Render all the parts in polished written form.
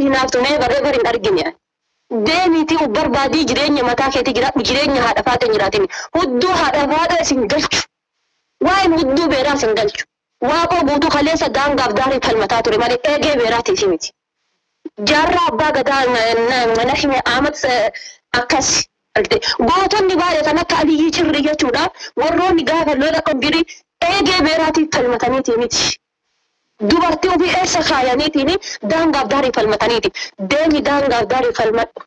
hinaaftu mee barreeffar hin argine. Deemiti barbaadii jireenya mataa keetii jiraatu jireenya haadha faata jiraatin hudduu haadha faata isin galchu. Waa'een hudduu beeraa isin galchu. Waaqoo guutuu kaleessa daangaaf daarii falmataa ture malee eegee beeraati isin miti. Jaarraa abbaa gadaa mana hime Ahmad akkas. Gootonni baay'ee kan akka Aliyyii Cirrii jechuudha. Warroonni gaafa lola qongirii eegee beeraatiif falmataniiti miti. Dubartii ofii eessa kaayaniitiin daangaaf daarii falmataniiti. Deemi daangaaf daarii falmadhu.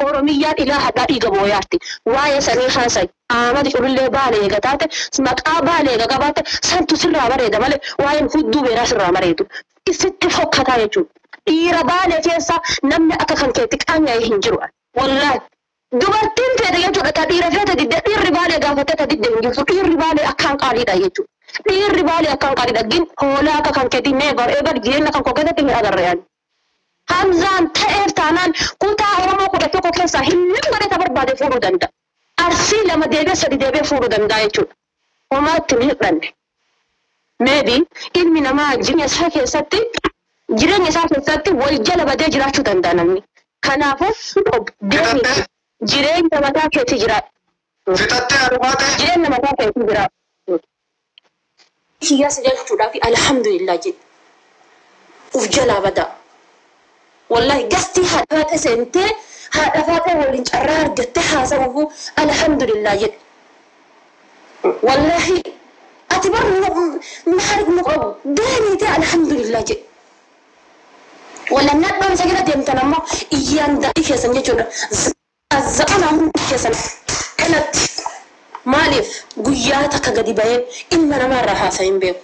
Oromiyyaan ilaa hadhaa dhiiga booyaatti. Waa'ee sanii haasa'i. Ahmad Culullee Baalee eega taate maqaa Baalee eega qabaatte santu sirraa bareeda malee waa'een hudduu beeraa sirraa bareedu. Isitti fokkataa jechuudha. Dhiira Baalee keessa namni akka kan keetti qaanya'ee hin jiru. Wallaahi. Dubartiin fedha jechuudha. Ta dhiira feete didde dhiirri Baalee gaafatte ta didde hin jirtu. Dhiirri Baalee akkaan qaaliidha jechuudha. Dhiirri Baalee akkaan qaaliidha. Gin hoolaa akka kan keetii neebar jireenya kan kokkeetti hin agarre yaani. Hamzaan ta'eef taanaan kutaa Oromoo 11 keessaa hin barata barbaade fuudhuu danda'a. Arsii 2 deebee 3 deebee fuudhuu danda'a jechuudha. Homaatti hin hidhanne. Maybe ilmi namaa jireenya isaa keessatti wal jala badee jiraachuu danda'a namni. Kanaafuu deemi jireenya mataa keetii jiraadhu. Jireenya mataa keetii jiraadhu. Siyaasa jechuudhaaf alhamdulillah jedhu. Uf jalaa badaa. Wallahi gasti haadha seentee haadha faata waliin carraa argattee haasa'uuf alhamdulillah jedhu. Wallahi ati bar maharig muqabu deemite alhamdulillah jedhu. Wala nadham sagira deemtan ammoo iyyaan daa'ii keessan jechuudha. Zaqana hundi keessan kanatti maaliif guyyaa takka gadi bahee ilma namaarraa haasa'in beeku.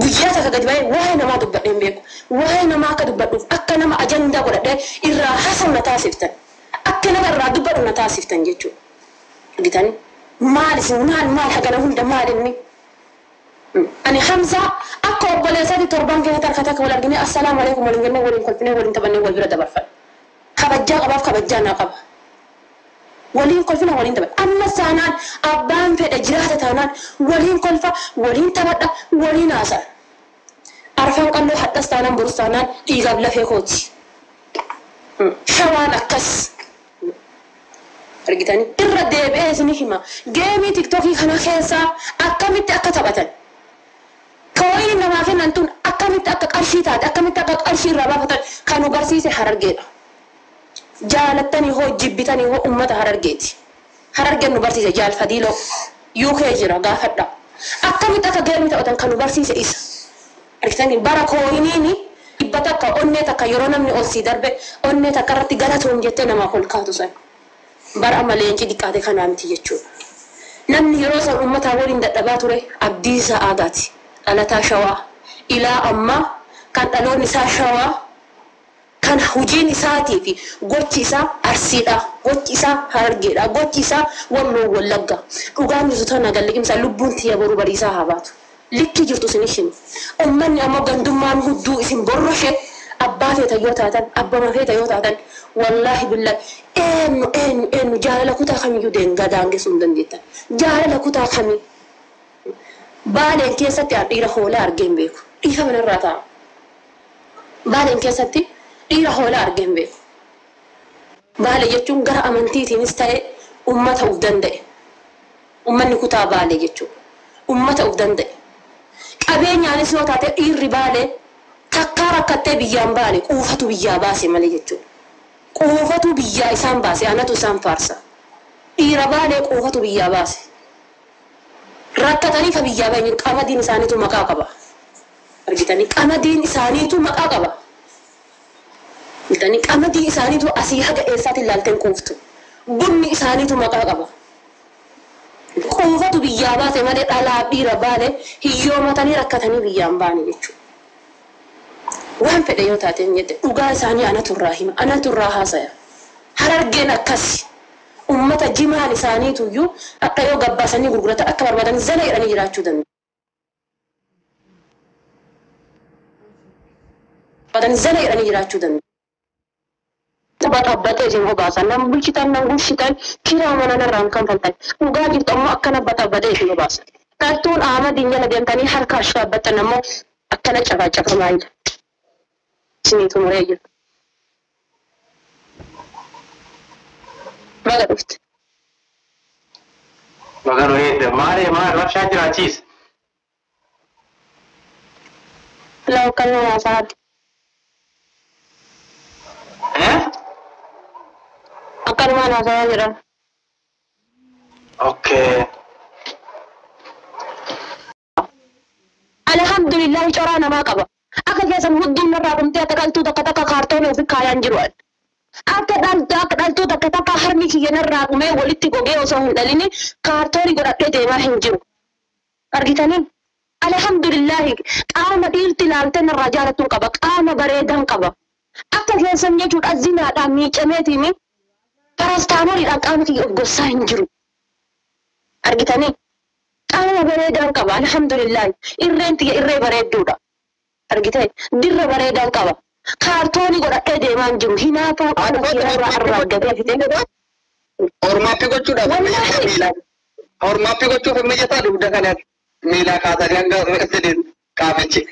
Guyyaa takka gadi bahee waa'ee namaa dubbadheen beeku. Waa'ee namaa akka dubbadhuuf akka nama ajandaa godhadhee irraa haasa'u na taasiftan. Akka nama irraa dubbadhu na taasiftan jechuudha. Argitanii maal hagana hunda maal inni. Ani Hamza akka obboleessaati torban keessa tarkataa akka wal argine assalaamu alaikum waliin jennee waliin kolfinee waliin taphannee wal bira dabarfadha. Kabajjaa qabaaf kabajjaa naa qaba. Waliin kolfina waliin tapha. Amma saanaan abbaan fedha jiraata taanaan waliin kolfa waliin taphadha waliin haasa'a. Arfaan qalloo hadhas taanaan borus taanaan dhiigaaf lafee kooti. Shawaan akkas. Argitanii irra deebi'ee isin hima. Geemii tiktokii kana keessaa akkamitti akka taphatan. Kawai namaa kennan tun akkamitti akka qarshii taate akkamitti akka qarshii irraa baafatan kan nu barsiise Harargeedha. Jaalattanii hoo jibbitanii hoo ummata Harargeeti. Harargeen nu barsiise Jaal Fadiiloo UK jira gaafadha. Akkamitti akka geemii taphatan kan nu barsiise isa. Argitanii bara kooyiniini dhibba takka onnee takka yeroo namni ol sii darbe onnee takka irratti galatoon jettee namaa ol kaatu san. Bara amma leenci dhiqaate kanaa miti jechuudha. Namni yeroo san uummataa waliin dadhabaa ture abdii isaa aagaati. Dhalataa Shawaa ilaa ammaa kan dhaloonni isaa Shawaa kan hojiin isaatii fi gochi isaa Arsiidha. Gochi isaa Harargeedha. Gochi isaa Walloo Wallagga. Dhugaan jirtu tana galliqimsa lubbuun tiyya boruu bariisaa haa baatu. Likki jirtu isin isheen. Uummanni ammoo gandummaan hudduu isin borroshe abbaa feeta yoo taatan abbama feeta yoo taatan wallahi billahi eenyu jaalala kutaa kamiyyuu daangesuu hin dandeettan. Jaalala kutaa kamii Baaleen keessatti dhiira hoolaa argeen beeku. Dhiifa manarraa ta'a. Baaleen keessatti dhiira hoolaa argeen beeku. Baalee jechuun gara amantiitiinis ta'e ummata uf danda'e. Ummanni kutaa Baalee jechuudha. Ummata uf danda'e. Qabeenyaanis yoo taate dhiirri Baalee takkaa rakkattee biyyaan baane quufatu biyyaa baase malee jechuudha. Quufatu biyyaa isaan baase anatu isaan faarsa. Dhiira Baalee quufatu biyyaa baase. Rakkatanii ka biyyaa bahin qamadiin isaaniitu maqaa qaba. Argitanii qamadiin isaaniitu maqaa qaba. Argitanii qamadii isaaniitu asii haga eessaatti ilaalteen quuftu. Bunni isaaniitu maqaa qaba. Quufatu biyyaa baase malee dhalaa dhiira Baalee hiyyoomatanii rakkatanii biyyaan baane jechuudha. Waan fedhe yoo taateen jedhe dhugaa isaanii anatu irraa hima anatu irraa haasaya. Harargeen akkasi. Ummata jimaan isaaniitu iyyuu akka yoo gabbaasanii gurguratan akka barbaadan zala jedhanii jiraachuu danda'u. Zala jedhanii jiraachuu danda'u. Taphatee isin hobaasan nam bulchitan nam bulchitan kiraa mana narraan kan faltan dhugaa jirtu ammoo akkana taphatee isin hobaasan. Tartuun Ahmadiin jala deemtanii harka ashkaabbattan ammoo akkana cafaacafamaa jira. سنيت مريجل ما قلت مگر ما رفشا جراتيس لو كانوا صاد أكل ما نصادر اوكي الحمد لله شرانا ما قبا أكل جسم هدي مرة قمت أتكلتو تك كارتون وفي كايان جروال أكدلتو تك هرمي كي ينرى قمي ولدتي قوغي وصوه دليني كارتوني قرأت ديما هنجرو أرغتاني الحمد لله قام ديرتي لالتن الرجالة قبا قام بريدان قبا أكل جسم يجود الزنا دامي جميتيني parastaamoli dhaqaama kiyya of gossaa hin jiru argitanii qaama bareedaan qaba alhamdulillah irreen tiyya irree bareedduudha argitee dirra bareedaan qaba kaartoonii godhadhee deemaa hin jiru hinaafuu irraa arraaggatee fitee ormaatti gochuudhaaf ormaatti gochuuf hin mijataa dugda kanatti miilaa kaasanii hanga fedhin qaamichi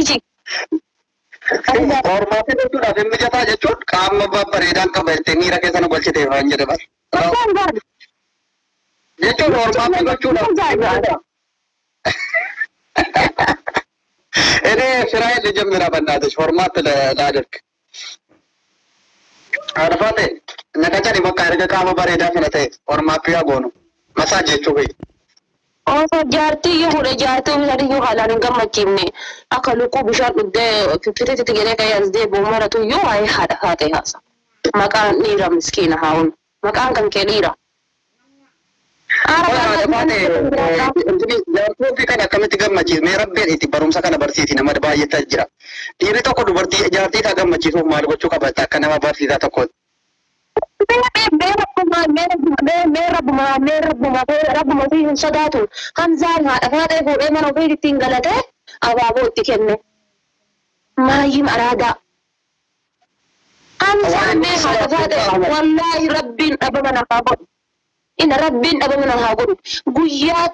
iji ormaatti gochuudhaaf hin mijataa jechuun qaama bareedaan qaba jettee miira keessa nu galchitee waan jedhe bara. jechuun ormaatti gochuudhaaf. እኔ ስራዬን ልጀምር በእናትሽ ፎርማት ላድርግ አርፋቴ ነከቻኒ በቃ እርገ ቃመ በሬዳ ፈነተ ፎርማት ያጎኑ መሳጅ ቹ Oso jaartii yoo fuudhe jaartii oomishaatii yoo haalaan hin gammachiifne akka lukkuu bishaan dhugdee fiffiteetti jedhee qayyaansitee boommaratu yoo waa'ee haadha haatee haasa. Maqaan dhiira miskiina haa'uun. Maqaan kan kee dhiira. Jaartii kana akkamitti gammachiis mee rabbeen itti barumsa kana barsiisi nama baay'eetu jira. Dhiirri tokko dubartii jaartii isaa gammachiisuuf maal gochuu qaba akka nama barsiisaa tokkooti. Rabbuma fi hin sodaatu hamzaan haadha faatee fuudhee mana ofii ittiin galatee abaaboo itti kenne maayyim araadaa hamzaan mee haadha faatee wallaahi rabbiin dhabama namaa godhu ina rabbiin dhabama namaa godhu guyyaa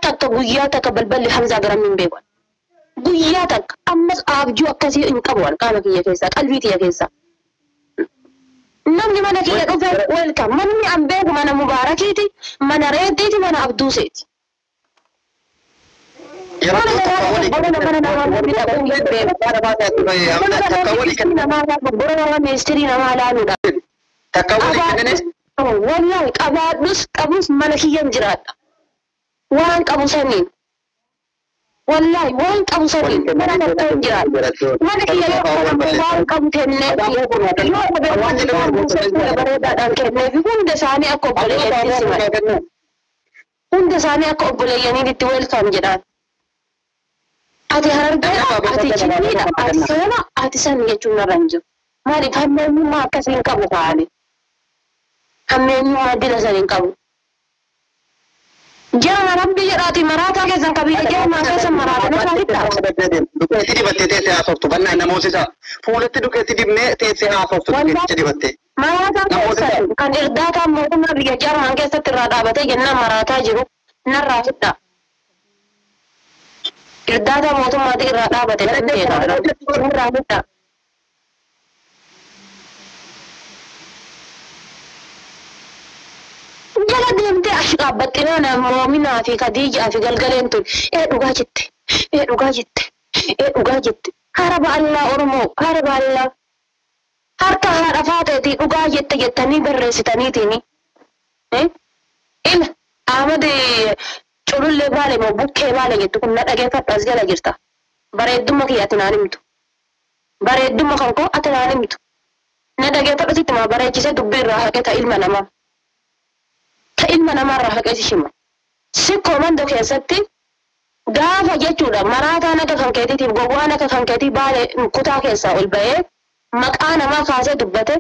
takka balballi hamzaa garam hin beekan guyyaa takka ammas abjuu akkasii hin qabu qaama kiyya keessaa qalbii kiyya keessaa. namni mana kiyya dhufe welcome manni an beeku mana mubaarakiiti mana reeddiiti mana abduuseeti wallahi qabaadhus qabus mana kiyyan jiraadha waan qabu saniin wallahi waan qabu saniin mana tokkoon jiraadha mana kiyya yoo waan qabu kennee bareedaadhaan kenneefi hunda isaanii akka obboleeyyaniitti siman hunda isaanii akka obboleeyyaniitti welcome jedhaan ati harargeedha ati jibbiidha ati seena ati san jechuun narra hin jiru maaliif hammeenyummaa akkasii hin qabu kaa'ani hammeenyummaa dila san hin qabu jama rabbi jedhaati maraataa keessan qabiila jamaa keessan maraata nama hidhaa dukeetti dibattee teessee haasoftu bannaa namoosisaa fuulatti dukeetti dibnee teessee haasoftu dukeetti dibattee maraataa keessan kan irdaataan mootummaa biyya jaarmaan keessatti irraa dhaabatee jennaan maraataa jiru narraa hidhaa irdaataa mootummaati irraa dhaabate narraa hidhaa jala deemtee achi dhaabbattinaan moominaa fi kadiijaa fi galgaleen tun dhugaa jette haraba allaa oromoo haraba allaa harka haadha faateetii dhugaa jette jettanii barreessitaniitini ila ahmad culullee baale moo bukkee baale jettu kun na dhageeffadhu as jala jirta bareeddumma kiyya ati naan himtu bareeddumma kan koo ati naan himtu na dhageeffadhu sitti maa bareechisee dubbii irraa haqe ta ilma namaa ilma namarraa haqeesi shima sikkoo mandoo keessatti gaafa jechuudha maraataan akka kan keetiitiif gowwaan akka kan keetii baale kutaa keessaa ol ba'ee maqaa namaa kaasee dubbate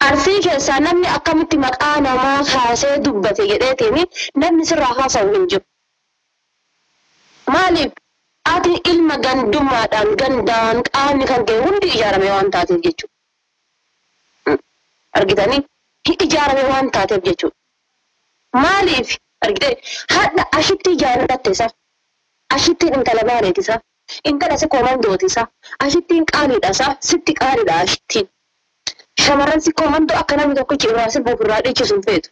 arsii keessaa namni akkamitti maqaa namaa kaasee dubbate jedheetini namni sirraa haasa'u hin jiru maaliif ati ilma gandummaadhaan gandaan qaamni kan kee hundi ijaarame waan taateef jechuudha argitanii ijaarame waan taateef jechuudha maaliif argite hadda ashitti jaalatte isa ashitti intala baareeti isa Inta dasi komandoti sa. Ashittiin qaaliidha sa. Sitti qaaliidha ashittiin. Shamarran si komando akkana mi tokko jirraa sirba ofirraa dhiichisuun feetu.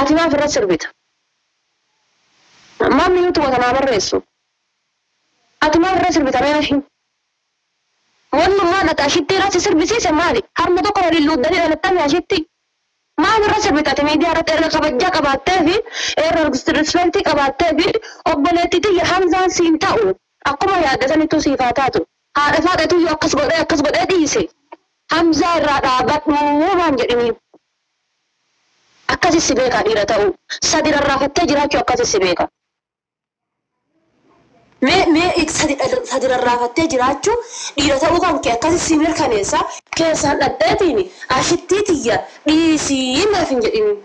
Ati maaf irra sirbita? Maamni nuti wata naa barreessu. Ati maaf irra sirbita meeshin? Wannummaan ati ashittii irratti sirbisiise maali? Harma tokko waliin luuddanii dhalattame ashittii. Maaf irra sirbita ati miidiyaa irratti erga kabajjaa qabaattee fi erga rispektii qabaattee fi obboleettii tiyya Hamzaan siin ta'u akkuma yaaddatanitu siifaa taatu. Haadha faaxeetu yoo akkas godhee dhiise. Hamzaa irraa dhaabadhu waan jedhiniin. Akkasis si beeka dhiira ta'u. Sadi rarraafattee jiraachuu akkasis si beeka. Mee sadi rarraafattee jiraachuu dhiira ta'uu kan kee akkasis si mirkaneessa keessaan dhadheetiin ashittii tiyya dhiisii maaf hin jedhiniin.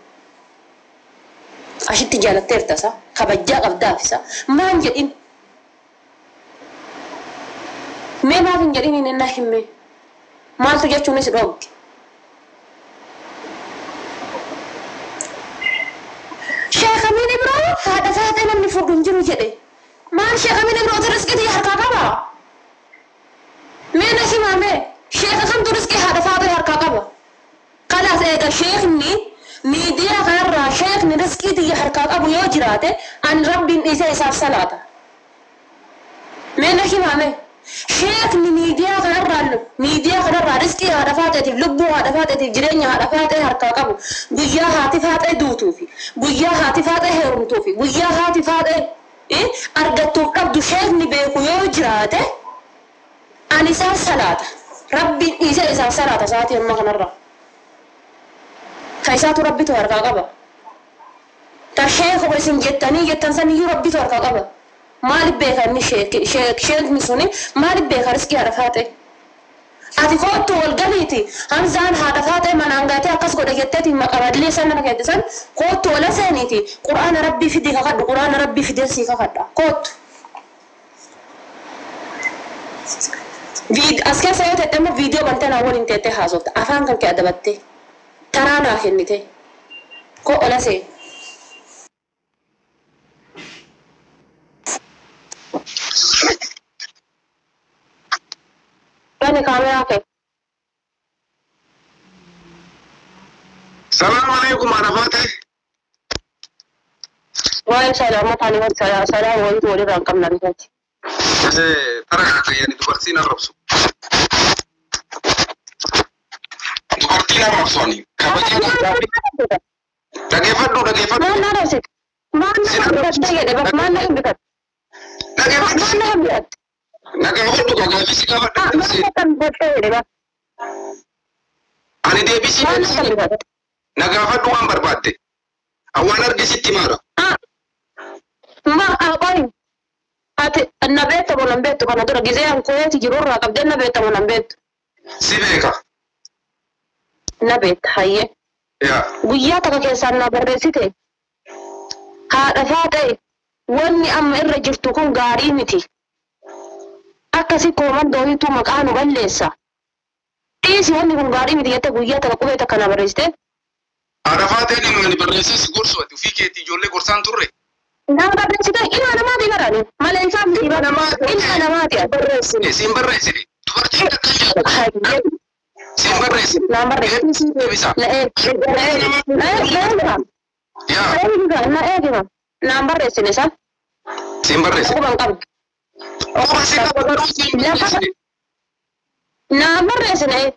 Ashitti jaalatteertasa kabajjaa qabdaafisa maan jedhin. Mee maaf hin jedhiniin ennaa himmee. Maaltu jechuunis dhooge. Sheekamiin Ibiroo haadha taatee namni fuudhu hin jiru jedhe. Maal sheekamiin Ibiroo riskii harkaa qaba? Mee na himame sheeka kamtu riskii haadha taatee harkaa qaba? Kanaaf eega sheekni miidiyaa kanarraa sheekni riskii tiyya harkaa qabu yoo jiraate an rabbiin dhiisee isaaf salaata. Mee na himame. Sheekni miidiyaa kanarraa riskii haadha faaxeetiif lubbuu haadha faaxeetiif jireenya haadha faaxee harkaa qabu guyyaa haati faaxee duutuufi guyyaa haati faaxee heerumtuufi guyyaa haati faaxee argattuuf dhabdu sheekni beeku yoo jiraate ani isaaf salaata rabbiin dhiisee isaaf salaata sa'aatii ammaa kanarraa ka isaatu rabbitu harkaa qaba ta sheekuma isin jettan saniyyuu rabbitu harkaa qaba. Maaliif beeka inni sheekni suni maaliif beeka riskii haadha faaxee? Ati kootu wal galiiti Hamzaan haadha faaxee manaan gaatee akkas godha jetteeti maqaballee san nama keetisan kootu wala seeniiti quraana rabbii fidii kakadhu quraana rabbii fidee sii kakadha kootu. As keessa yoo ta'e immoo viidiyoo bantee naa waliin teettee haasofta afaan kan kee adabattee taraa naa kennite koo ola seeni. Ini kamera ke? Assalamualaikum warahmatullahi. Waalaikumsalam warahmatullahi wabarakatuh. Tara kayani dubartiin arrabsu. Dubartiin arrabsu ani. Dhageeffadhu. Mana arrabsit? Mana bitat? Nagaafadhu gaafisi gaafadhu. Ani deebisii nagaafadhu waan barbaadde. Awwaan argisitti maara. Qoy. Ati na beektu moo nan beektu kana dura gizee hankooti jirurraa qabdee na beektu moo nan beektu. Si beeka. Na beekta hayyee. Guyyaa takka keessaan na barreessite. Haadha faaxee wanni amma irra jirtu kun gaarii miti. Akkasi koomandootu maqaa nu balleessa. Dhiisi wanni kun gaarii miti jettee guyyaa takka qubee takka na barreessite. Haadha faaxeen inni barreessee si gorsu ati ofii keetii ijoollee gorsaan turre. Nama barreessite ilma namaati barani. Malee isaan ilma namaati barreessine. Siin barreessine. Dubartiin takka nyaata. Siin barreessine. Nama barreessine. Siin deebisa. Na eegima. Nama barreessine sa. Siin barreessine. Akkuma qabu. Nama barreessine.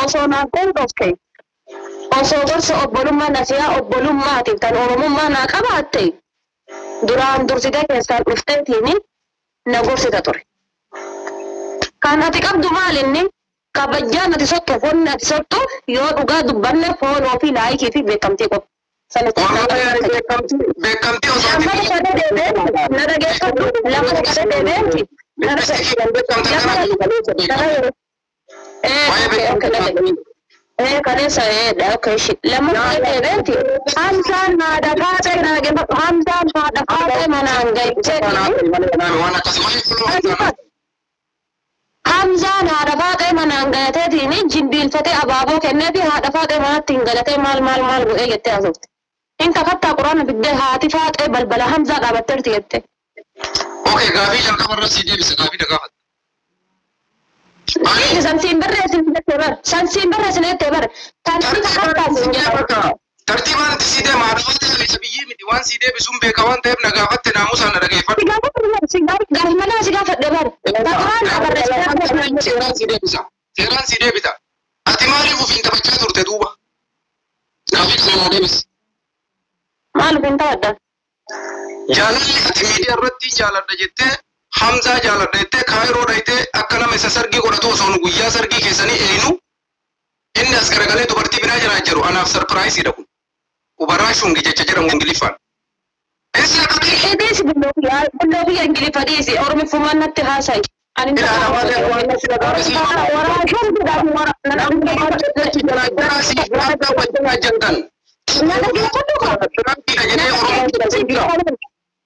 Osoo naan qolqofte osoo gorsa obbolummaa nasiyaa obbolummaatiif kan oromummaa naa qabaatte duraan dursitee keessaan dhufteetiin na gorsita ture. Kan ati qabdu maalinni kabajjaan ati sottu wanni ati sottu yoo dhugaa dubbanne fooloo fi laayikii fi beekamtii qofa. Beekamtii osoo na dhageeffadhu lama dhaqatee deebi'eeti. Kaleessa lama deebi'eeti. Hamzaan haadha faaxee manaan galchee. Hamzaan haadha faaqee manaan galateetiin jimbiilfatee abaaboo kennee fi haadha faaqee manatti hin galatee maal godhee jettee haasofte. Inka kattaa quraana fiddee haati faaqee balbala Hamzaa dhaabatteerti jette. Okey, gaafii jalqabarra sii deebisa gaafii dhagaafata. Sansiin barreessin jettee bar. Sansiin barreessin jettee bar. Tartiibaan itti sii deema haadha faaqee isa biyyii miti waan sii deebisuun beeka waan ta'eef na gaafatte naamusaan na dhageeffadhu. Gaafi malee si gaafadhe bar. Seeraan sii deebita. Ati maaliif ofiin taphachaa turte duuba? Gaafii kana naa deebisi. Maal ofiin taphadha? Jaalalli ati miidiyaa irratti jaaladha jettee Hamzaa jaaladha jettee Kaayiroo dhayitee akka nama isa sargii godhatu osoo guyyaa sargii keessanii eeyinu inni as garagalee dubartii biraa jiraa jiru anaaf sarpiraayisidha kun. Ubaraa shungi jecha jedhamu Ingiliffaan. Eedeesi bulloo biyya Ingiliffa dhiisi Oromiffumaan natti haasa'i.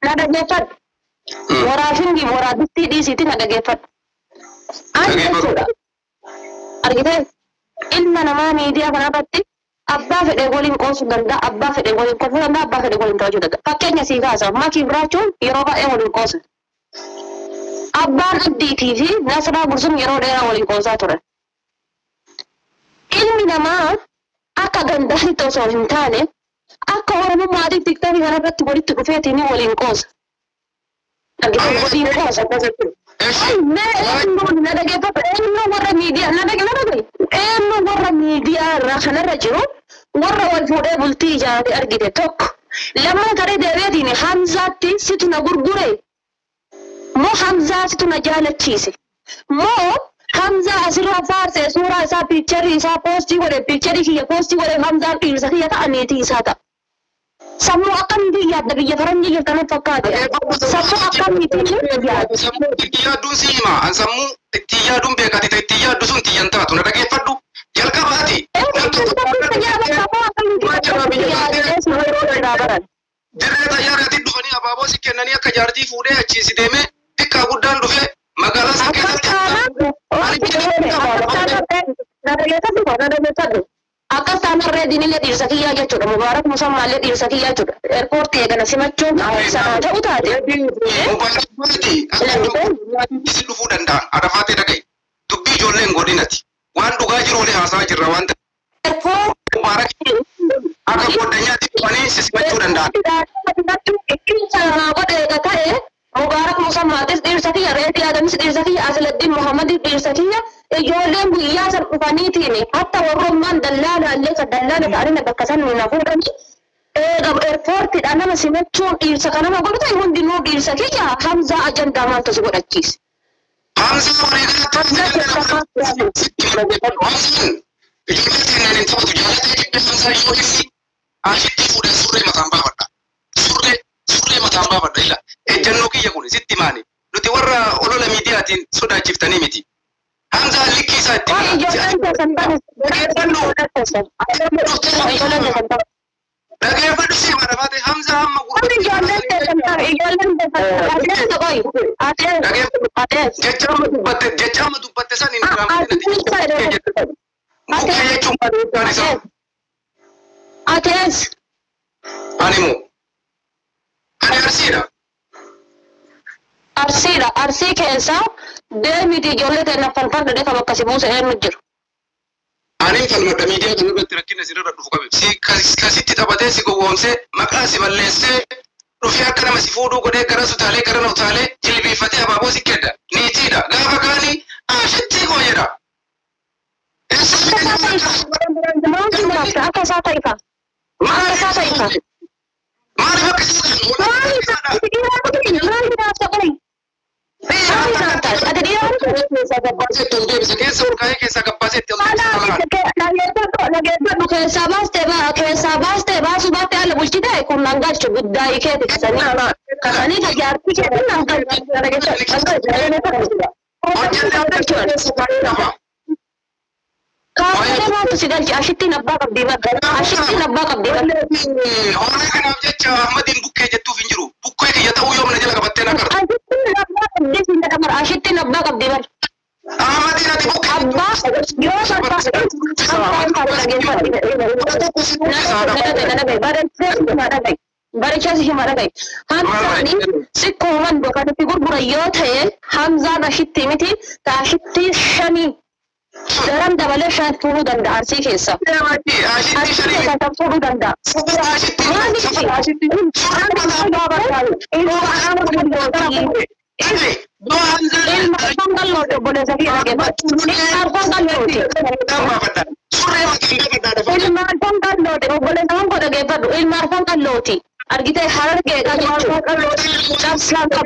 Na dhaggeeffadhu. Waraashingi waraabittii dhiisiiti na dhaggeeffadhu. Ani jechuudha. Argitee ilma namaa miidiyaa kanarratti abbaa fedhee waliin qoosuu danda'a, abbaa fedhee waliin kolfuu danda'a, abbaa fedhee waliin to'achuu danda'a. Fakkeenya sii kaasa makii biraachuun yeroo baay'ee waliin qoosa. Abbaan Abdiitii fi Nasraa Gursum yeroo dheeraa waliin qoosaa turan. Ilmi namaa akka gandaatti osoo hin taane akka Oromummaatiif tiktookii kanarratti walitti dhufeetiin waliin qoosa. Waliin qoosa. Na dhaggeeffatu eenyu warra miidiyaa irraa kanarra jiru warra wal fuudhee bultii ijaarate argite tokko. Lammaa taree deebiitiin Hamzaatti situ na gurgure. Moo Hamzaa situ na jaalachiise. Moo Hamzaa asirraa faarsee suuraa isaa piicharii isaa poostii godhe piicharii kiyya poostii godhe Hamzaan dhiirsa kiyya ta'aniitii isaa ta'a. Sammuu akkamiitiin yaadda biyya faranjii jirtan fakkaate. Sammuu akkamiitiin yaadda. Sammuu itti yaaduun si hima. An sammuu itti yaaduun beekati itti yaaddu sun xiyyan taatu na dhageeffadhu. Jalqabaati. Dirree xayyaaraatti dhufanii abaaboo si kennanii akka jaartii fuudhee achiisi deemee xiqqaa guddaan dhufee magaalaa sana keessatti. Akka saanarree dinillee dhiirsa kiyyaa jechuudha. Mubaarak Musammaallee dhiirsa kiyyaa jechuudha. Eerpoortii eegana simachuun sanaa ta'uu taate. Isi dhufuu danda'an arafaatee dhagaye. Dubbii ijoolleen godinati. Waan dhugaa jiru wali haasaa jirra waan ta'eef. Mubaarak akka goddanyaatti dhufanii simachuu danda'an. Mubaarak Musammaatis dhiirsa kiyya, Reetii Adamis dhiirsa kiyya, Asladdiin Muhammadis dhiirsa kiyya. Ijoolleen guyyaa san dhufaniitiin hatta warrummaan dallaalaallee kan dallaala ta'anii bakka san na fuudhanii eerpoortiidhaan nama simachuun dhiirsa kanama godhata hundinuu dhiirsa kiyya Hamzaa ajandaa maaltu si godhachiise. Hamzaa wareegalatti ijoollee taphatu jaalatee jibbe Hamzaa yoo inni ashitti fuudhee surree mataan baafadha. Surree mataan baafadha ila ejjannoo kiyya kun sitti maani nuti warra olola miidiyaatiin sodaachiftanii miti. Hamzaa likkii isaa itti dhageeffadhu si marafaate Hamzaa hamma jechaama dubbatte san hin mukkee jechuun baadiyyaa isaa. Atees. Animu. Ani Arsiidha. Arsii keessaa deemiti ijoollee ta'e naffalfal dhadhee kan akkasii buuse eenyu jiru. Ani falmadha miidiyaa kana irratti rakkina sirra dhufu qabe. Kasitti taphatee si gowwoomsee maqaa si balleessee dhufee akka nama si fuudhuu godhee gara sutaalee gara nootaalee jilbeeffatee abaaboo si kenna. Niitiidha. Gaafa kaanii ashitti koo jedha. Akka isaa ta'ifa. Maaliif akka isaa keessaa baastee baasuu baattee ala bulchitee kun nan galchu guddaa ikeeti kasanii tajaajilti keetiin nan galchu. Kaafamee maaltu si galchi ashittiin abbaa qabdii bakka ashittiin abbaa qabdii bakka. Horaa kanaaf jecha Ahmadiin bukkee jettuuf hin jiru. Bukkee kiyya ta'uu yoo mana jala qabattee na qarta. Ashittiin abbaa qabdii bakka. Ahmad Baricha si himara gai. Hamza ni si koman bukan figur burayot hai. Hamza nashitti miti tashitti shani. Dalam dabale shan furu danda arsi kesa. Arsi kesa tak furu danda. Argite harar ke ga Islam ka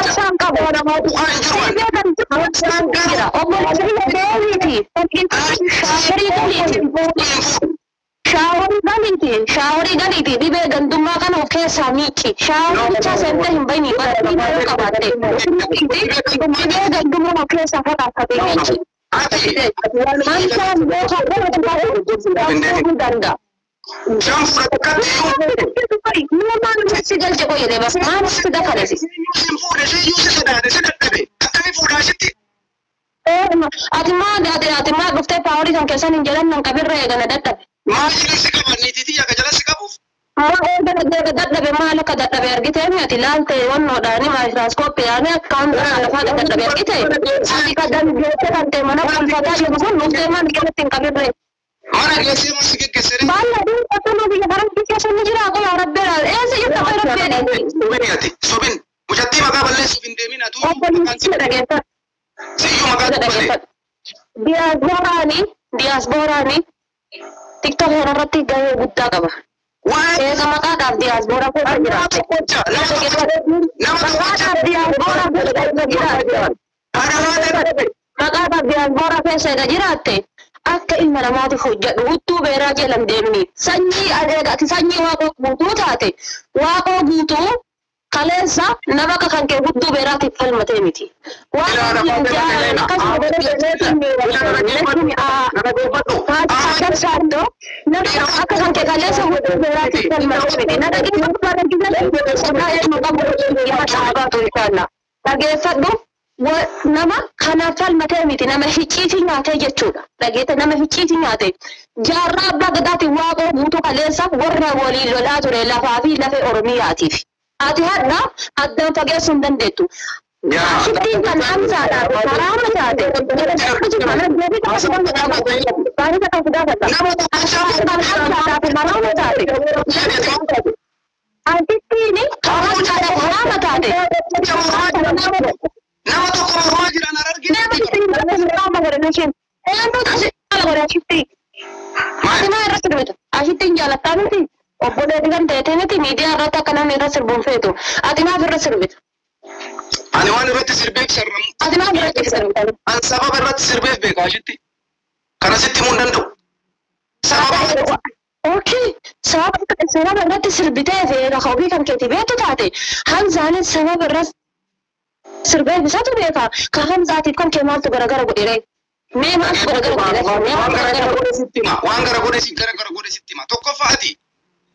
Islam ka bona ma shawari galiti dibe ganduma kan oke samiki shawari cha sente himbani ba ka batte dibe ganduma oke safara ka be danda Jam furakat sigal jago yede bas ma sudah khalasi atima gufte pawri kan kesan jalan nang kabir re gana datta ma jilisi kabani titi ya jalasi kabu ma datta be ma laka datta be argite mi atilalte wonno dani microscope yani kan ala fa datta be argite ati kadan jete kan te mana kul fata je bukan nufte man ketin kabir re mana gese masike kesere balla din patulu bi haram ki kesan mujra ko ya rabbena ese yutta ko rabbena subiniyati subin mujatti maka balle subin demin atu kan daga siyu maka balle diasporani TikTok irratti gahee guddaa qaba. Eega maqaadhaaf diaspora keessa jiraate. Maqaadhaaf diaspora keessa jiraatte akka ilma namaatiif hojjedhu huccuu beeraa jedhan deemni. Sanyii waaqoo guutuu taate waaqoo guutuu kaleessa nama kan kee hudduu beeraatiif falmatee miti. Nama kanaaf falmatee miti nama hicciitii nyaatee jechuudha. Dhageeta nama hicciitii nyaate jaarraa abbaa gadaatiin waaqoo guutuu kaleessa warra waliin lolaa ture lafaa fi lafee Oromiyaatiif. Ati hadda addaan fageessuu hin dandeettu. Shiftiin kan Hamzaadha. Karaama taate. Baay'ee kan fudhata. Kan Hamzaadhaaf karaama taate. Shiftiin Hamzaadhaaf karaama taate. Nama tokko homaa jiran argina. Nama shiftiin karaama godhana isheen. Shiftiin. Maa irratti dubata. Shiftiin jaalattaa miti. Obboleetti kan ta'e miti miidiyaa irratti akka namni irra sirbuun feetu. Ati maaf irra sirbita? Ani waan irratti sirbeef sarramu. Ati maaf irratti sirbita? Ani sababa irratti sirbeef beeku ashitti. Kana sitti himuu hin danda'u. Sababa. Okay. Sababa irratti sirbitee fi rakawbii kan keeti beektu taate Hamzaanis sababa irratti sirbeef isaatu beeka. Ka Hamzaatiif kan kee maaltu garagara godhee mee maaltu garagara godhee? Waan garagara godhe sitti hima. Waan garagara godhe sitti hima. Tokkoffaati.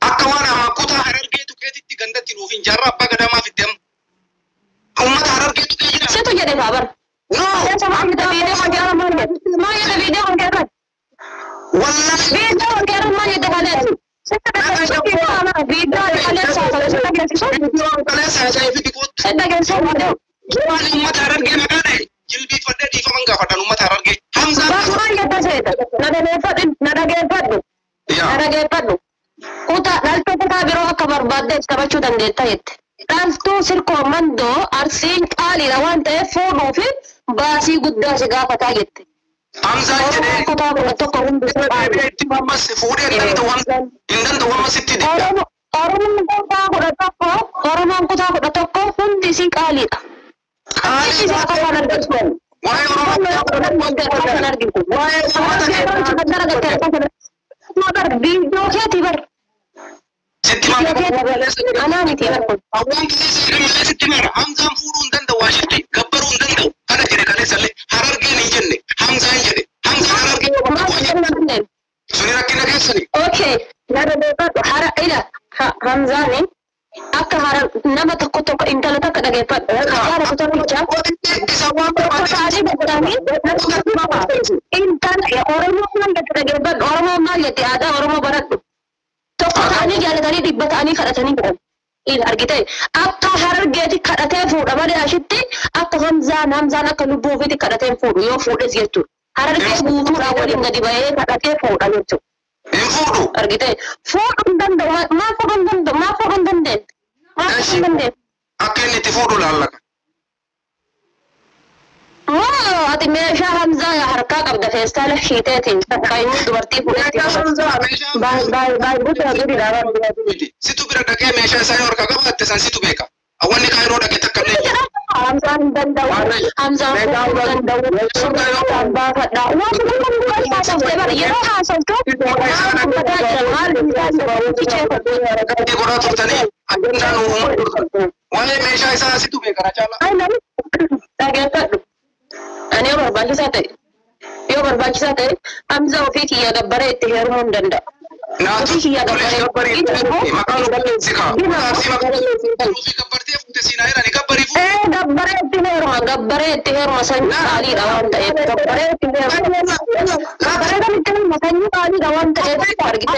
Akka waan kutaa harargeetu keetitti gandatti dhuufin jaarraa abbaa gadaamaa fiddeemu. Uummata harargeetu kee jira. Situ jedhe baabar. Maa jedha viidiyoo kan keerran? Wallahi. Viidiyoo kan keerran maal jedha kaleessu? Viidiyoo kaleessa fi dikoottu. Waan uummata harargee maqaa dhahe jilbiifadhee dhiifaman gaafatan uummata harargee. Hamzaan. Maal jedha seeta? Na dhageeffadhu. Dhaltuu kutaa biroo akka barbaaddeef taphachuu dandeetta jette. Dhaltuu sirkoo mandoo arsiin qaaliidha waan ta'eef fuudhuu fi baasii guddaa si gaafataa jette. Hamzaan jedhee kutaa kudha tokko hundi fuudhee hin danda'u amma sitti didda. Oromoon kutaa kudha tokko hundi si qaaliidha. Qaalii akka waan argatu. waa'ee Oromoo Viidiyoo keeti bar. sitti mara. Anaa miti bar. Awwaan keessa illee sitti mara. Hamzaan fuudhuu hin danda'u ashitti gabbaruu hin danda'u. Kana jedhe kaleessallee harargeen hin jenne Hamzaan jedhe. Hamzaan harargeen suni rakkina keessani. Okay. Hamzaani akka hara nama tokko intala takka dhageeffadhu haala kutamichaa taa'anii gaddaanii intala Oromoo hunda dhageeffadhu Oromoo maal jettee aadaa Oromoo baradhu tokko ta'anii jaalatanii dhibba ta'anii kadhatanii jiran argite akka harargeeti kadhatee fuudha malee ashitti akka hamzaan akka lubbuu ofiitti kadhatee fuudhu yoo fuudhes jechuudha harargee guutuudhaan waliin gadi bahee kadhatee fuudha jechuudha. Infudu. Argite fuudhu danda'u maa fuudhu danda'u akka inni itti fuudhu laallaka. Ati meeshaa hamzaa harkaa qabda feestaala shiiteetiin baay'inni dubartii fuudhetti baay'ee guddaa situ bira dhaqee meeshaa isaa harkaa qabatte san situ beeka. Awwanni kaayiroo dhaqee takka illee hamzaan danda'u hamzaan fuudhuu danda'u suuraa baafadha waan haasofte bara yeroo haasoftu godhaa turtanii addunyaa nu waa'ee meeshaa isaa situ beeka caalaa. Dhageeffadhu. Ani yoo barbaachisaa ta'e hamza ofii kiyya gabbaree itti heerumuu hin danda'a. Naatu kiyya gabbaree maqaan balleessi kaa. Ofii gabbartee fuute siinaa jedhani gabbarii fuute. Gabbaree itti heeruma sanyii qaaliidha waan ta'eef gabbaree itti heeruma sanyii qaaliidha waan ta'eef argite.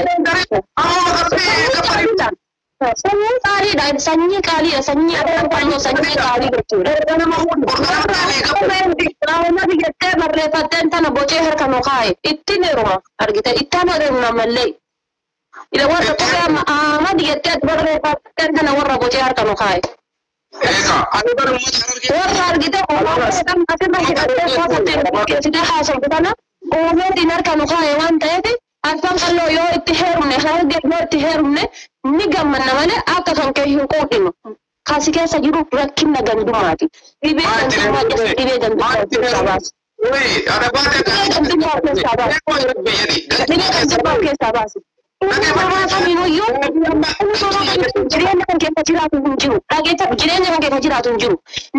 Sanyii qaaliidha sanyii qaaliidha sanyii akka fannoo sanyii qaalii jechuudha. Nama biyyattii barreeffatteen tana bocee harka nu kaaye ittiin heeruma argite ittaan heeruma mallee. Ila warra kophee amma biyyattii barreeffatteen tana warra bocee harka nu kaaye. Warra argite asirra hidhattee haasoftu tana uumeetiin harka nu kaaye waan ta'eef afaan qalloo yoo itti heerumne hargee yoo itti heerumne ni gammanna malee akka kan kee hin quudhinu. Kasi keessa jiru rakkina gandumaati. Dhibee gandummaa keessa dhibee gandummaa keessaa baasa. Dhibee gandummaa keessaa baasa. Dhibee gandummaa keessaa baasa. Uumamaa kamiinuyyuu jireenya kan keessa jiraatu hin jiru. Dhageessa jireenya kan keessa jiraatu hin jiru.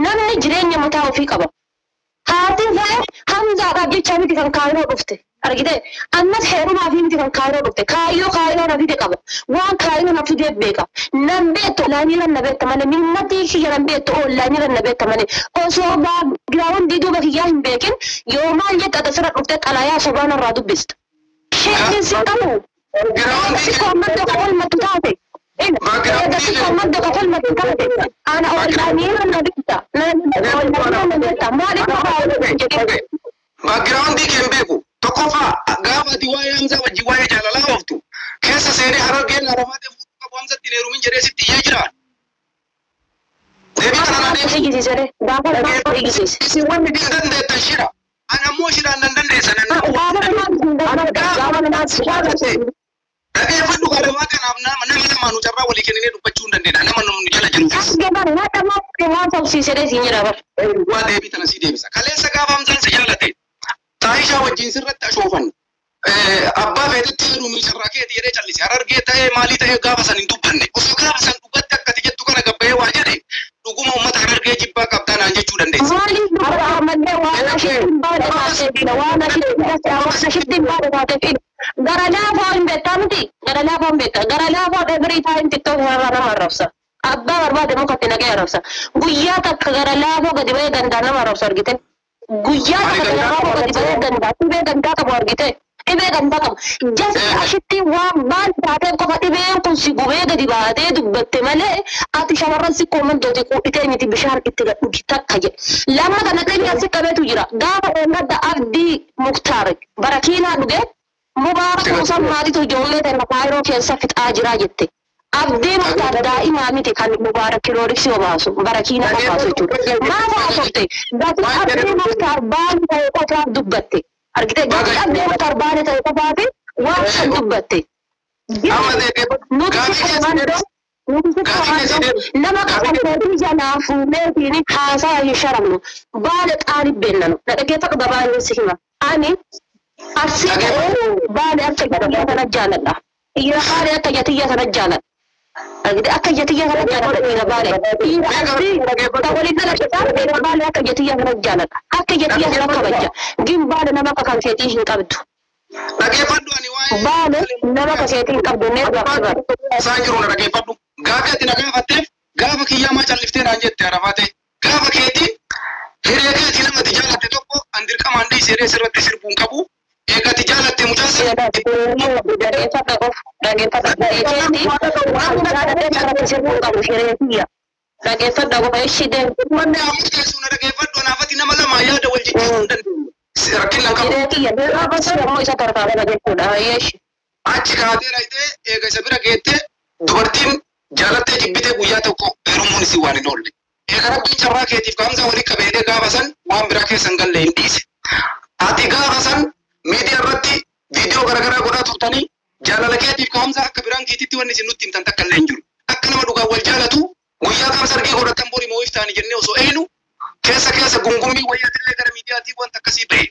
Namni jireenya mataa ofii qaba. Haati ta'e hamzaadhaaf jecha miti kan kaayiroo dhufte. Argite ammas heerumaa fi miti kan kaayiroo dhufte. Kaayiroo na fide qaba. Waan kaayiroo na fide beeka. Nan beektu olaanirra na beekta malee mimmatti kiyya nan beektu olaanirra na beekta malee osoo baagiraawundi duuba kiyyaa hin beekin yoo maal jetta asirra dhufte xalayaa sobaan irraa dubbista. Sheekin si qabu. Madda ka falmatu taate. Madda ka falmatu taate. Ana olaanirra na beekta. Olaanirra na beekta. Maaliif jedhee. Baagiraawundi kee hin beeku. Tokkoffaa gaafa ati waa'ee hamzaa wajjin waa'ee jaalalaa ooftu keessa seenee harargeen arabaatee fuudhuu qabu hamzatti hin heerumin jedhee sitti iyyee jira. Deebii kana isin wanni hin dandeettan shira. Ani ammoo shiraan nan dandeessan. Dhageeffadhu kadhamaa kanaaf nama lamaanuu carraa walii kennee dubbachuu hin dandeenya. Nama nu jala jiru keessa. Waa deebii tana sii deebisa. Kaleessa gaafa hamzaan si jaalate. Taayishaa wajjin sirratti ashoofan. Abbaa feetetti heerumii carraa keetii jedhee callise. Harargee ta'ee maalii ta'ee gaafa san hin dubbanne. Osoo gaafa san dubbatti akkati jettu kana gabbayee waa jedhe dhuguma uummata harargee jibbaa qabdaa naan jechuu dandeessa. Gara laafaa hin beektaa miti. Gara laafaa hin beektaa. Gara laafaa every time TikTok irraa nama arrabsa. Abbaa barbaade mukatti nagee arrabsa. Guyyaa takka gara laafaa gadi bahee gandaa nama arrabsa argite. Guyyaa takka gara laafaa gadi bahee gandaa. Dhibee gandaa qabu argite. Dhibee gandaa qabu. Jasti ashitti waan maal taateen qofa dhibeen kun si gubee gadi baatee dubbatte malee ati shamarran si koommandooti quudhitee miti bishaan itti gadhugi takka jedhe. Lamma kana keenya si qabeetu jira. Gaafa eeggadda Abdii Muktaar barakiinaa dhugee Mubaarak Musan maalitu ijoollee ta'e kaayiroo keessa fixaa jira jette. Abdii Muktaar daa'imaa miti kan Mubaarak kilooriksi obaasu barakiina obaasu jechuudha. Maaf haasofte gati Abdii Muktaar baali ta'e qofaaf dubbatte. Argite gati Abdii Muktaar baali ta'e qofaaf waan kan dubbatte. Nama qaqqabee janaa fuumeetiin haasaa hin sharamnu baala qaali beennanu na dhageeffadhu gabaayee si hima ani asii baala akka jatiyyaa kana jaaladha dhiira baala akka jatiyyaa kana jaaladha argite akka jatiyyaa kana jaaladha dhiira baala dhiira asii ta waliin dalagaa dhiira baala akka jatiyyaa kana jaaladha akka jatiyyaa kana kabajja gin baala nama akka kan keetii hin qabdu. Dhageeffadhu ani waa'ee baala nama akka keetii hin qabdu nee gaafadhu. Isaan jiru na dhageeffadhu. Gaafa ati na gaafatteef gaafa kiyyaa calliftee naan jette arafaate gaafa keeti hiree keeti namatti jaalatte tokko an dirqamaan dhiisee sirratti sirbuun qabu eegatti jaalatte mucaasa dhaggeeffadha qofa ishii deemu. Wanni amma keessuuna dhaggeeffadhu anaafatti nama lama yaada wal jijjiiruu hin dandeenye. Rakkina qabu. Isa tarkaanfata jechuudha. Achi kaatee raayitee eega isa bira geettee dubartiin jaalattee jibbitee guyyaa tokko heerumuun isii waan hin oolle. Eega rabbiin carraa keetiif kaamsa walii qabeedee gaafa san waan biraa keessa hin galle hin dhiise. Ati gaafa san miidiyaa irratti viidiyoo garaagaraa godhaa turtanii jaalala keetiif kaamsa akka biraan keetitti wanni isin nutti himtan takka illee hin jiru. Akka nama dhugaan wal jaalatu guyyaa kam sargii godhatan borii moo iftaanii jennee osoo eeynu keessa gungummii wayyaatillee gara miidiyaatii wanta akkasii ba'e.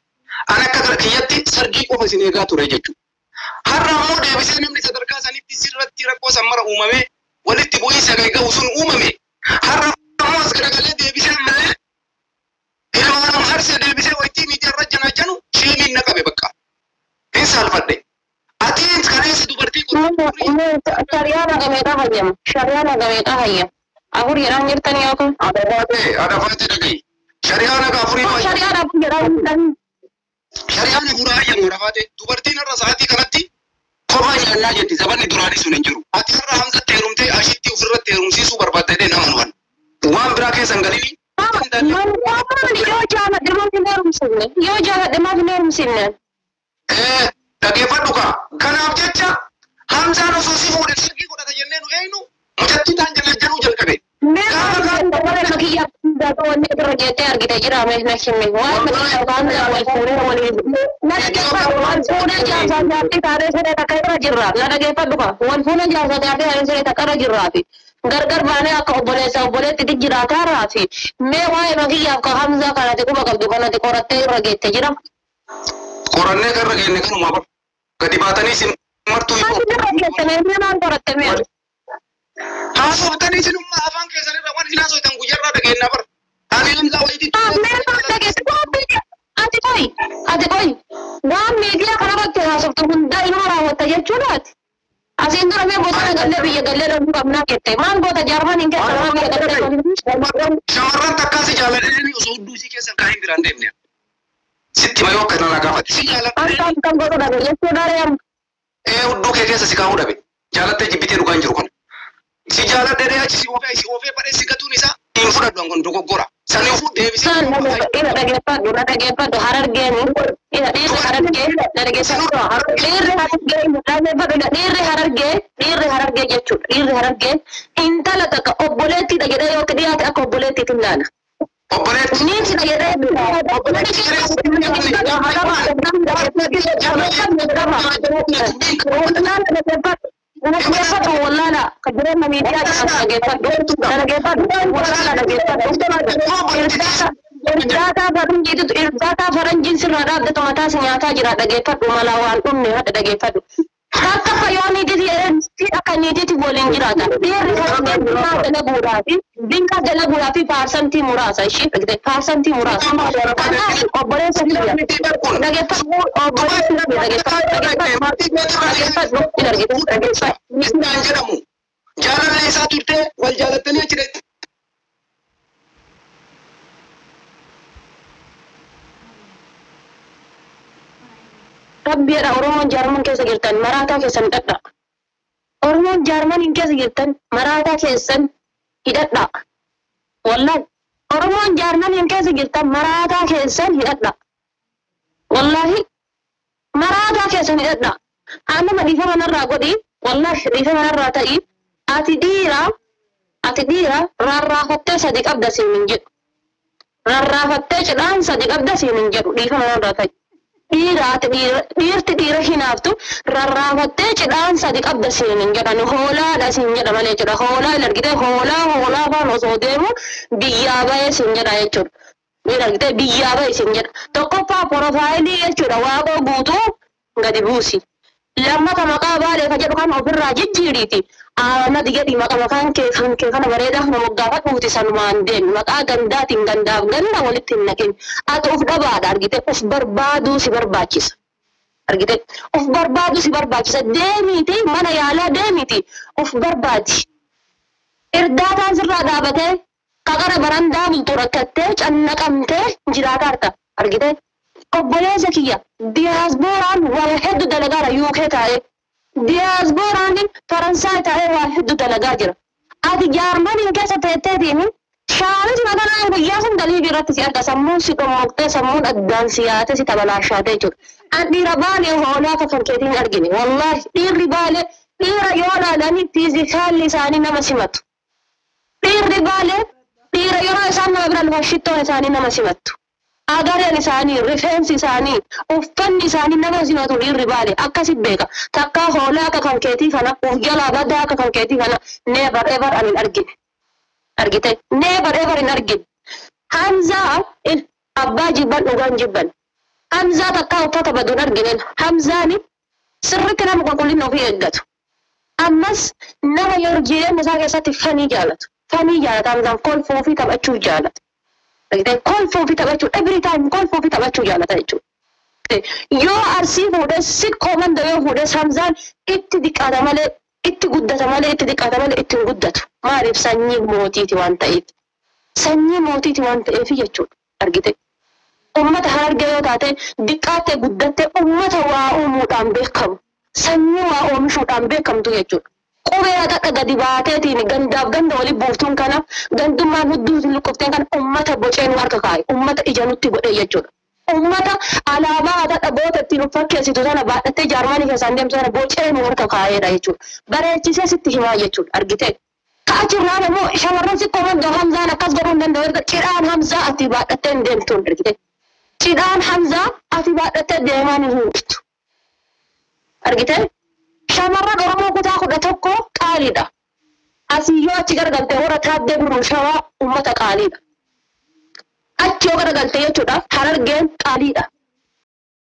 Ani akka gara kiyyatti sargii qofa isin eegaa ture jechuudha. Har'a immoo deebisee namni sadarkaa sanitti sirratti rakkoo sammara uumame walitti bu'iinsa gahu sun uumame. Har'a immoo as garagalee deebisee malee ilmaan harsee deebisee wajjin miidiyaa irra janaajanu sheemiin na qabe bakka. Hin saalfadhe. Ati kaneessa dubartii kun. Shariyaa nagameedhaa hayyama. Shariyaa nagameedhaa hayyama. Afur jedhaan jirtanii yookaan. Adafaatee dhagahi. Shariyaa naga afurii baay'ee. Shariyaa naga jedhaan. Shariaan afuraa hayyamu adafaatee dubartiin irra sa'aatii kanatti kophaa nyaannaa jetti zabanni duraanii sun hin jiru. Ati irra hamsatti heerumtee ashitti ofirratti heerumsiisuu barbaaddee nama nuwan. Waan biraa keessa hin galini. Yoo jaaladhe maaf hin heerumsinne. Dhaggeeffadhu kaa. Kanaaf jecha hamsaan osoo si fuudhe sargii godhata jennee nu eenyu mucattii taan jalajjanuu jalqabe. Gargar baanee akka obboleetti jiraataa raafi mee waa'ee makiyyaaf ka hamzaa kanatti quba qabdu kanatti qorattee irra geette jira. Qorannee garra geenne kanuma bar gadi baatanii sin martuu hiikoo. Maal qoratte mee? Haasoftanii sinummaa afaan keessanirra waan hin haasoitan guyyarraa dhageenyaa bar. Ani hamzaa wayitii. Ati qoy waan miidiyaa kanarratti haasoftu hundaa inuma raawwatta jechuudhaati. Asiin dura mee bosona gallee biyya gallee dhabuu qabnaa jette. Maal goota jaarman hin keessa waan biyya gallee dhabuu. Shamarran takkaasi jaaladhanii osoo hudduu isii keessan kaa'in biraan deemne. Sitti mayoo akka irraa gaafate. Si jaaladhanii. Kan godhu dhabe jechuudha reemu. Hudduu kee keessa si kaa'uu dhabe. Jaalattee jibbitee dhugaan jiru kana. Si jaaladhanii achi si oofee badhee si gatuun isaa hin fudhadhu kun dogoggora. Saniifuu deebisee. Ina dhageeffadhu harargeeni. Ina dhiirri harargee dhiirri harargee jechuudha. Dhiirri harargee intala takka obboleettiidha jedhee yoo dhiyaate akka obboleettiitti ilaala. Obboleetti. Niitidha jedhee dhageeffadhu wallaala ka jireenya miidiyaa dhageeffadhu Irdaataa faranjiin sirraa dhaabbatu mataa si nyaataa jira dhageeffadhu malaa waan dhumne hadda dhageeffadhu. Akka fayyoo niitiiti akka niitiiti waliin jiraata. Dhiirri harargee dinkaa dalaguudhaa fi paarsantii muraasa ishee paarsantii muraasa. Kanaaf obboleessa biyya dhageeffadhu obboleessi dhageeffadhu. Jaalala isaa turte wal jaalattanii achi dheetti. Rabbiidha Oromoon jaarman keessa jirtan maraataa keessan hidhadha. Oromoon jaarman keessa jirtan maraataa keessan hidhadha. Wallahi Oromoon jaarman keessa jirtan maraataa keessan hidhadha. Wallahi maraataa keessan hidhadha. Amma dhiifama narraa godhi. Wallahi dhiifama narraa ta'i. Ati dhiira rarraafattee sadi qabda siin hin jedhu. Rarraafattee cidhaan sadi qabda siin hin jedhu dhiifama narraa ta'i. Dhiirti dhiira hinaaftu rarraafattee cidhaan sadi qabda siin hin jedhan hoolaadha siin jedha malee jedha hoolaa argitee hoolaa faan osoo deemu biyyaa bahee siin jedha jechuudha. Argitee biyyaa bahee siin jedha. Tokkoffaa porofaayilii jechuudha waaqoo guutuu gadi buusi. Lammata maqaa baalee ka jedhu kan ofirraa jijjiiriiti. Aanadi jedhi maqaan kee kana bareedaa nama gaafadhuuti sanumaan deemi. Maqaa gandaatiin gandaaf ganda walitti hin naqin. Ati of dhabaadha argite of barbaaduu si barbaachisa. Argite of barbaaduu si barbaachisa. Deemiti mana yaalaa deemiti of barbaadi. Irdaataan sirraa dhaabatee qaqara barandaa bultu rakkattee cannaqamtee jiraataa harta argite. Obboleessa kiyya diyaasbooraan waa hedduu dalagaara UK taa'ee. Diyaasbooraan Faransaay taa'ee waa hedduu dalagaa jira. Ati Jaarmanii keessa teetteetiin shaanis maganaa guyyaa sun dalii irratti si arga sammuun si dhommoqtee sammuun addaan si yaate si tabalaashaatee jechuudha. An dhiira baalee hoolaa kan keetiin argine wallaahi dhiirri baalee dhiira yoo ilaalanii fiizikaalli isaanii nama simatu. Dhiirri baalee dhiira yeroo isaan nama bira lafaa shittoon isaanii nama simattu. Agareen isaanii rifeensi isaanii uffanni isaanii nama simatu dhiirri baalee akkasi beeka. Takka hoolaa kan keetii kana jalaa badaa kan keetii kana never ever anin argine. Argite never ever in argine. Hamzaa abbaa jibban dhugaan jibban. Hamzaa takka uffata baduun arginen. Hamzaani sirriitti nama qulqullina ofii eeggatu. Ammas nama yeroo jireenya isaa keessatti fanii jaalatu. Fanii jaalata Hamzaan kolfuu fi taphachuu jaalata. Kolfuu fi taphachuu every time kolfuu fi taphachuu jaalata jechuudha. Yoo arsii fuudhee sikkoo manda yoo fuudhee Hamzaan itti diqqaata malee itti guddata malee itti diqqaata malee itti hin guddatu. Maaliif sanyii mootiiti waan ta'eef. Sanyii mootiiti waan ta'eef jechuudha. Argite. Ummata harargee yoo taate diqqaattee guddattee ummata waa uumuudhaan beekamu. Sanyii waa oomishuudhaan beekamtu jechuudha. Qubee dhadha gadi baateetiin gandaaf ganda waliin buuftuun kana gandummaan hudduu luqqofteen kana ummata boceen harka kaa'e. Ummata ija nutti godhe jechuudha. Ummata alaabaa dhadha boota ittiin fakkeessitu sana baadhattee Jaarmanii keessaan deemtu sana boceen harka kaa'eedha jechuudha. Bareechisee sitti himaa jechuudha. Argite. Kaachirraan immoo shamarran sikkoo mandoo Hamzaan akkas godhuu hin danda'u. Cidhaan Hamzaa ati baadhattee hin deemtu argite. Cidhaan Hamzaa ati baadhattee deemaan hin jirtu. Argite. Shamarran Oromoo kutaa 11 qaaliidha. Asii yoo achi garagalte warra taaddee gurrun shawaa ummata qaaliidha. Achi yoo garagalte jechuudha Harargeen qaaliidha.